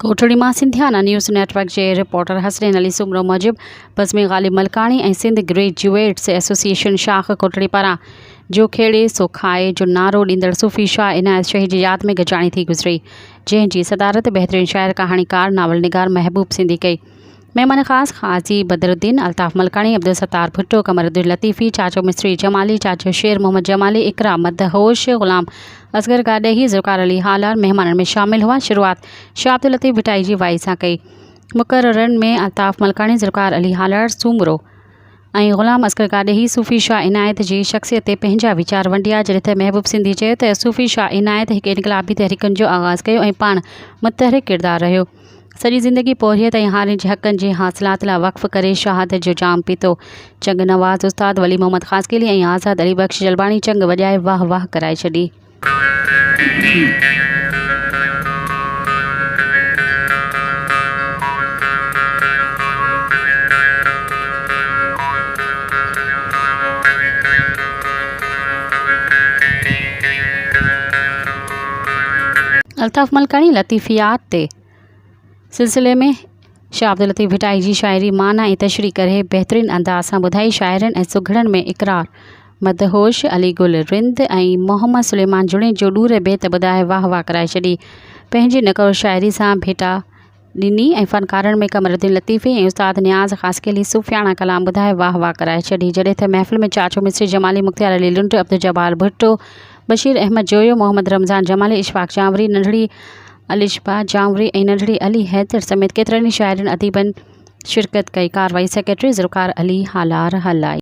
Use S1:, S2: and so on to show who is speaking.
S1: कोठड़ी मां सिंधियाना news network के reporter Hasnain Ali Soomro मूजिब बज़्म ग़ालिब मलकानी ऐं सिंध ग्रेजुएट्स एसोसिएशन शाख कोठड़ी पारां जो खेड़े सो खाए जो नारो ॾींदड़ सूफ़ी शाह इनायत शाही जी यादि में गजाणी थी गुज़री, जंहिंजी सदारत बहितरीन शाइर कहाणीकार नावल निगार महबूब सिंधी कई। मेहमान ख़ास क़ाज़ी बदरुद्दीन, अल्ताफ़ मलकानी, अब्दुल सत्तार भुट्टो, कमरुद्दीन लतीफ़ी, चाचो मिस्री जमाली, चाचो शेर मोहम्मद जमाली, इकरा मदहोश, ग़ुलाम असगर गाॾेही, ज़ुल्फ़कार अली हालार मेहमाननि में शामिल हुआ। शुरुआत शाह अब्दुल लतीफ़ भिटाई जी वाई सां कई। मुक़ररनि में अल्ताफ़ मलकानी, ज़ुल्फ़कार अली हालार, सूमरो ऐं ग़ुलाम असगर गाॾेही सूफ़ी शाह इनायत जी शख़्सियत ते पंहिंजा वीचार वंडिया, जॾहिं त महबूब सिंधी चयो त सूफ़ी शाह इनायत हिकु इनक़लाबी तहरीकुनि जो आगाज़ कयो ऐं पाण मुतहरिक किरदारु रहियो। सॼी ज़िंदगी पोरियत ऐं हारियुनि जे हक़नि जे हासिलात लाइ वक़्फ़ करे शहादत जो जाम पीतो। चंग नवाज़ उस्ताद वली मोहम्मद ख़ासकेली ऐं आज़ाद अली बख़्श जलबाणी चंग वॼाए वाह वाह कराए छॾी। अल्ताफ़ मलकानी लतीफ़ियात ते सिलसिले में शाह अब्दुल लतीफ़ भिटाई जी शाइरी माना ऐं तशरी करे बहितरीन अंदाज़ सां ॿुधाई। शाइरनि ऐं सुघड़नि में इकरार, मदहोश, अली गुल रिंद ऐं मोहम्मद सुलेमान जुड़े जो ॾूर बेत ॿुधाए वाह वाह कराए छॾी। पंहिंजी नक़ल शाइरी सां भेटा ॾिनी ऐं फ़नकारनि में कमरुद्दीन लतीफ़ी ऐं उस्ताद नियाज़ ख़ासकेली सूफ़ियाना कलाम ॿुधाए वाह वाह कराए छॾी, जॾहिं त महफ़िल में चाचो मिस्री जमाली, मुख्तियार अली लुंड, अब्दुल जब्बार भुट्टो, बशीर अहमद जोयो, मोहम्मद रमज़ान जमाली, इशफ़ाक़ जावरी, नंढड़ी अलिशबा जावरी ऐं नंढड़ी अली हैदर समेत केतिरनि ई शाइरनि अदीबनि शिरकत कई। कार्रवाई सेक्रेटरी ज़ुल्फ़कार अली हालार हलाई।